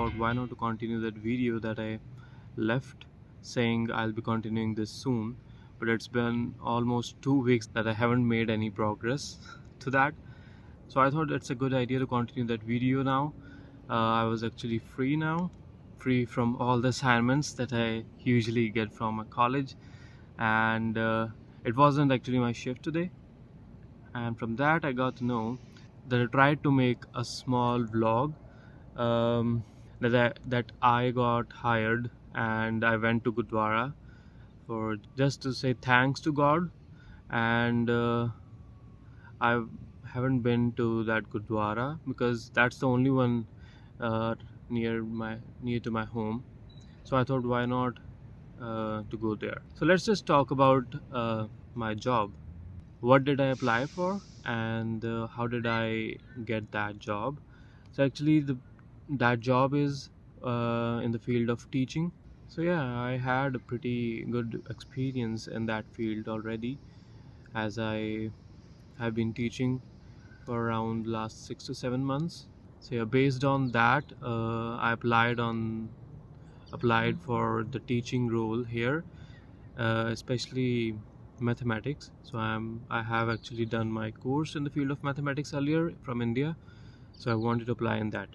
thought why not to continue that video that I left, saying I'll be continuing this soon. But it's been almost 2 weeks that I haven't made any progress to that. So I thought it's a good idea to continue that video now. I was actually free now, free from all the assignments that I usually get from my college, and it wasn't actually my shift today. And from that, I got to know that I tried to make a small vlog, um, that I got hired and I went to Gurdwara for just to say thanks to God. And I haven't been to that Gurdwara because that's the only one uh, near to my home. So I thought, why not to go there? So let's just talk about my job. What did I apply for, and how did I get that job? So actually, that job is in the field of teaching. So yeah, I had a pretty good experience in that field already, as I have been teaching for around last 6 to 7 months. So yeah, based on that, I applied for the teaching role here, especially mathematics. So I have actually done my course in the field of mathematics earlier from India. So I wanted to apply in that.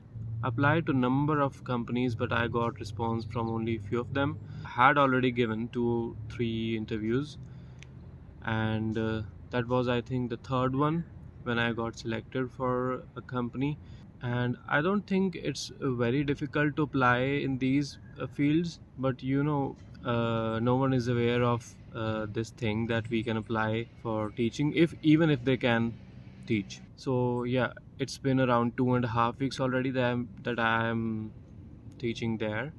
Applied to number of companies, but I got response from only a few of them. I had already given 2 3 interviews, and that was, I think, the third one when I got selected for a company. And I don't think it's very difficult to apply in these fields, but no one is aware of this thing that we can apply for teaching, if even if they can teach. So yeah, it's been around 2.5 weeks already that I am teaching there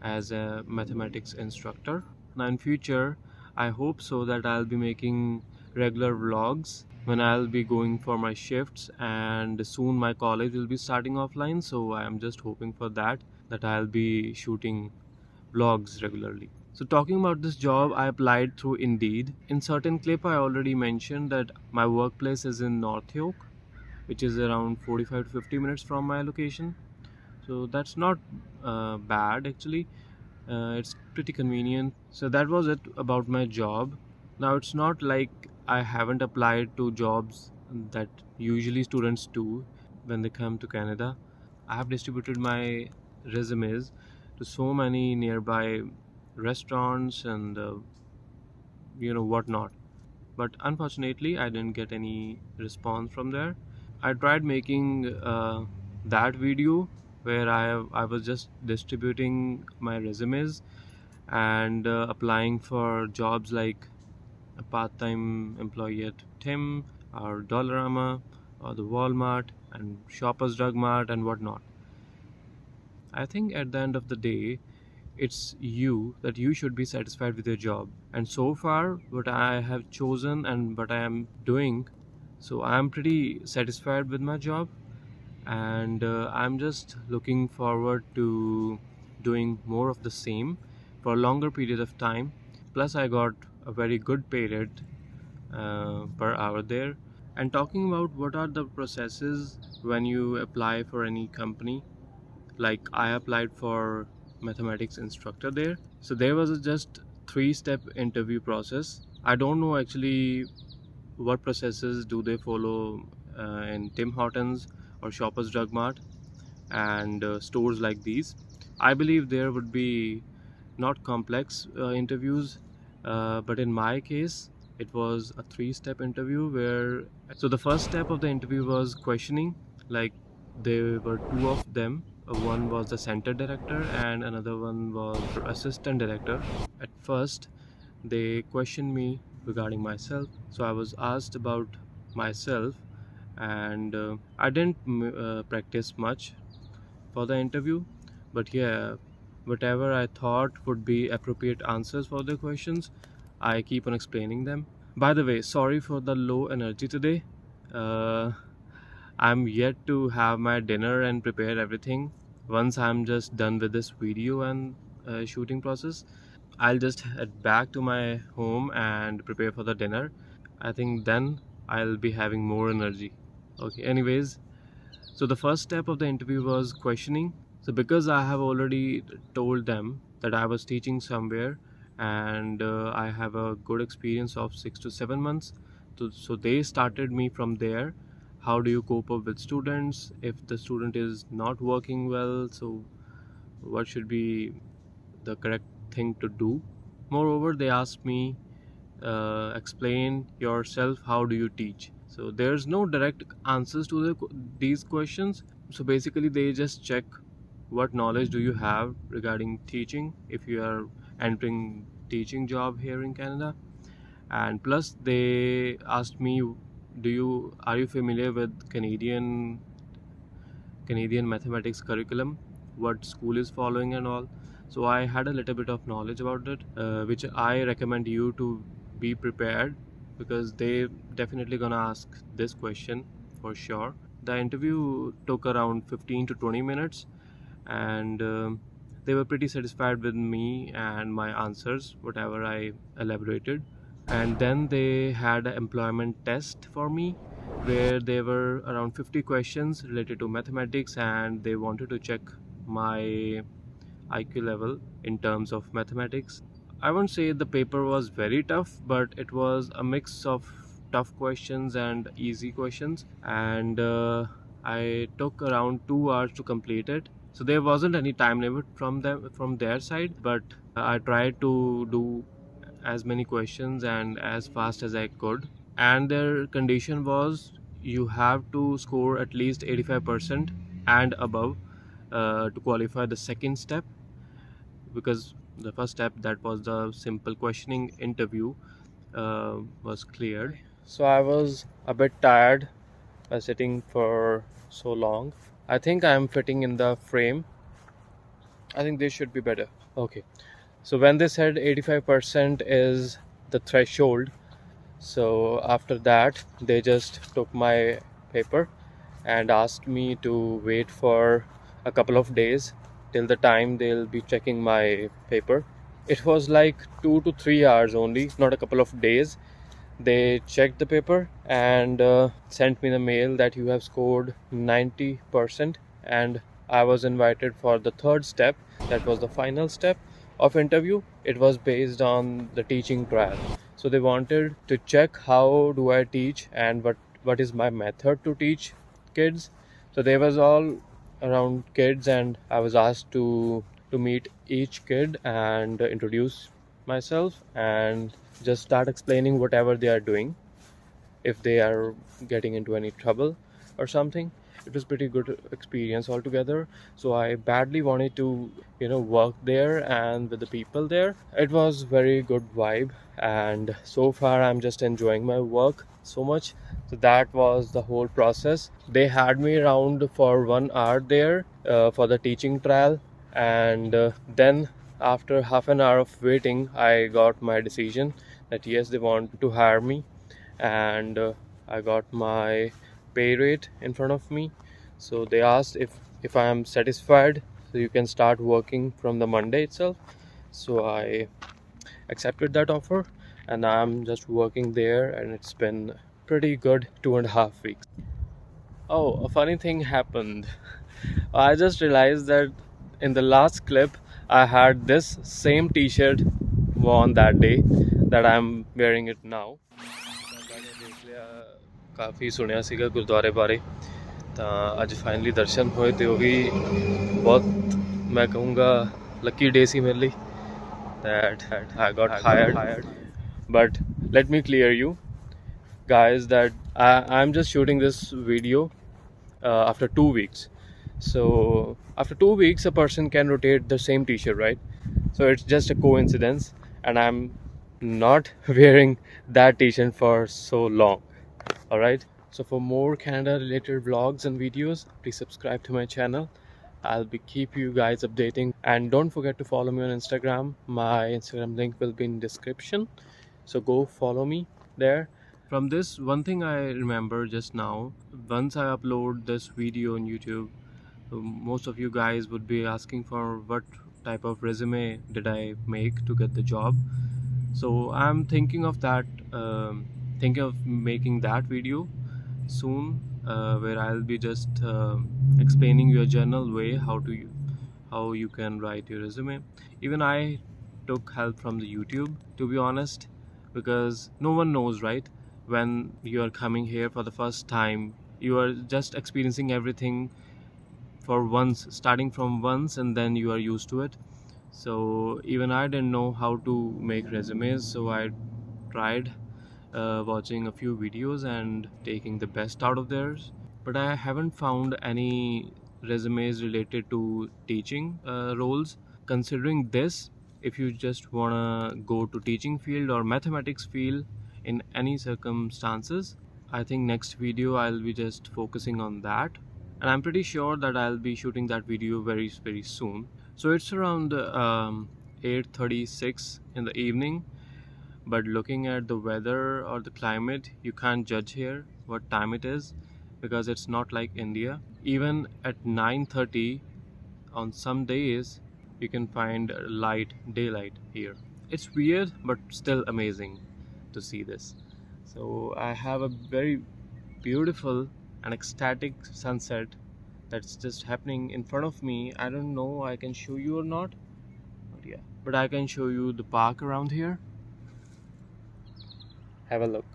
as a mathematics instructor. Now in future, I hope so that I'll be making regular vlogs when I'll be going for my shifts, and soon my college will be starting offline. So I'm just hoping for that I'll be shooting vlogs regularly. So talking about this job, I applied through Indeed. In certain clip, I already mentioned that my workplace is in North York, which is around 45 to 50 minutes from my location. So that's not bad actually. It's pretty convenient. So that was it about my job. Now it's not like I haven't applied to jobs that usually students do when they come to Canada. I have distributed my resumes to so many nearby restaurants and whatnot. But unfortunately, I didn't get any response from there. I tried making that video where I was just distributing my resumes and applying for jobs like a part-time employee at Tim or Dollarama or the Walmart and Shoppers Drug Mart and whatnot. I think at the end of the day, it's you should be satisfied with your job. And so far, what I have chosen and what I am doing, so I'm pretty satisfied with my job, and I'm just looking forward to doing more of the same for a longer period of time. Plus, I got a very good pay rate per hour there. And talking about what are the processes when you apply for any company, like I applied for mathematics instructor there. So there was a just 3-step interview process. I don't know actually what processes do they follow in Tim Hortons or Shoppers Drug Mart and stores like these. I believe there would be not complex interviews, but in my case, it was a 3-step interview where. So the first step of the interview was questioning. Like, there were two of them. One was the center director and another one was assistant director. At first, they questioned me regarding myself. So I was asked about myself, and I didn't practice much for the interview, but yeah, whatever I thought would be appropriate answers for the questions, I keep on explaining them. By the way, sorry for the low energy today. uh, I'm yet to have my dinner and prepare everything. Once I'm just done with this video and shooting process, I'll just head back to my home and prepare for the dinner. I think then I'll be having more energy. Okay, anyways, so the first step of the interview was questioning. So because I have already told them that I was teaching somewhere, and I have a good experience of 6 to 7 months, so they started me from there. How do you cope up with students if the student is not working well? So what should be the correct thing to do? Moreover, they asked me, explain yourself, how do you teach? So there's no direct answers to these questions. So basically they just check what knowledge do you have regarding teaching if you are entering teaching job here in Canada. And plus they asked me, do you are you familiar with Canadian mathematics curriculum, what school is following and all. So I had a little bit of knowledge about it, which I recommend you to be prepared, because they definitely gonna ask this question for sure. The interview took around 15 to 20 minutes, and they were pretty satisfied with me and my answers, whatever I elaborated. And then they had an employment test for me, where there were around 50 questions related to mathematics, and they wanted to check my IQ level in terms of mathematics. I won't say the paper was very tough, but it was a mix of tough questions and easy questions, and I took around 2 hours to complete it. So there wasn't any time limit from their side, but I tried to do as many questions and as fast as I could. And their condition was you have to score at least 85% and above to qualify the second step, because the first step, that was the simple questioning interview, was cleared. So I was a bit tired by sitting for so long. I think I'm fitting in the frame. I think this should be better. Okay. So when they said 85% is the threshold, so after that they just took my paper and asked me to wait for a couple of days till the time they'll be checking my paper. It was like 2 to 3 hours only, not a couple of days. They checked the paper and sent me the mail that you have scored 90%, and I was invited for the third step. That was the final step of interview. It was based on the teaching trial. So they wanted to check how do I teach and what is my method to teach kids. So they was all around kids, and I was asked to meet each kid and introduce myself and just start explaining whatever they are doing, if they are getting into any trouble or something. It was pretty good experience altogether. So I badly wanted to work there and with the people there. It was very good vibe, and so far I'm just enjoying my work so much. So that was the whole process. They had me around for 1 hour there for the teaching trial, and then after half an hour of waiting I got my decision that yes, they want to hire me. And I got my pay rate in front of me. So they asked if I am satisfied, so you can start working from the Monday itself. So I accepted that offer, and I'm just working there, and it's been pretty good 2.5 weeks. Oh, a funny thing happened. I just realized that in the last clip I had this same t-shirt worn that day that I'm wearing it now. मैंने देख लिया, काफ़ी सुनिया सीगा गुरुद्वारे बारे, ਤਾਂ ਅੱਜ ਫਾਈਨਲੀ ਦਰਸ਼ਨ ਹੋਏ ਤੇ ਉਹ ਵੀ ਬਹੁਤ, ਮੈਂ ਕਹੂੰਗਾ, ਲੱਕੀ ਡੇ ਸੀ ਮੇਰੇ ਲਈ that I got hired. But let me clear you guys that I'm just shooting this video after 2 weeks. So after 2 weeks a person can rotate the same t-shirt, right? So it's just a coincidence, and I'm not wearing that t-shirt for so long. All right, so for more Canada related vlogs and videos, please subscribe to my channel. I'll be keep you guys updating, and don't forget to follow me on Instagram. My Instagram link will be in description, so go follow me there. From this, one thing I remember just now, once I upload this video on YouTube, most of you guys would be asking for what type of resume did I make to get the job. So I'm thinking of that, thinking of making that video soon, where I'll be just explaining you a general way how to how you can write your resume. Even I took help from the YouTube, to be honest, because no one knows, right? When you are coming here for the first time, you are just experiencing everything for once, starting from once, and then you are used to it. So even I didn't know how to make resumes, so I tried watching a few videos and taking the best out of theirs. But I haven't found any resumes related to teaching roles. Considering this, if you just wanna go to teaching field or mathematics field in any circumstances, I think next video I'll be just focusing on that, and I'm pretty sure that I'll be shooting that video very soon. So it's around 8:36 in the evening, but looking at the weather or the climate, you can't judge here what time it is, because it's not like India. Even at 9:30 on some days, you can find light daylight here. It's weird but still amazing to see this. So I have a very beautiful and ecstatic sunset that's just happening in front of me. I don't know I can show you or not, but yeah, but I can show you the park around here. Have a look.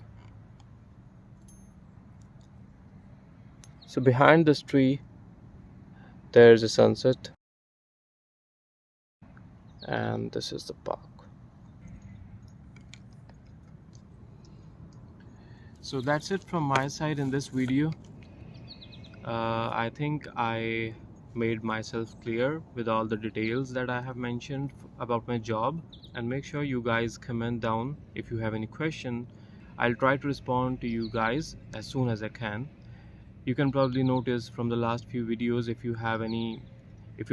So behind this tree there's a sunset, and this is the park. So that's it from my side in this video. I think I made myself clear with all the details that I have mentioned about my job. And make sure you guys comment down if you have any question. I'll try to respond to you guys as soon as I can. You can probably notice from the last few videos, if you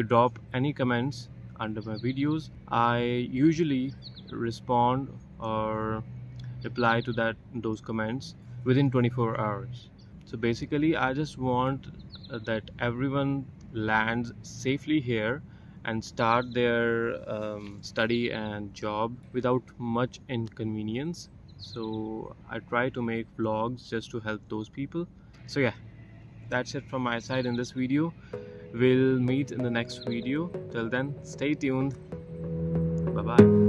drop any comments under my videos, I usually respond or reply to those comments within 24 hours. So basically I just want that everyone lands safely here and start their study and job without much inconvenience. So I try to make vlogs just to help those people. So yeah, that's it from my side in this video. We'll meet in the next video. Till then, stay tuned. Bye bye.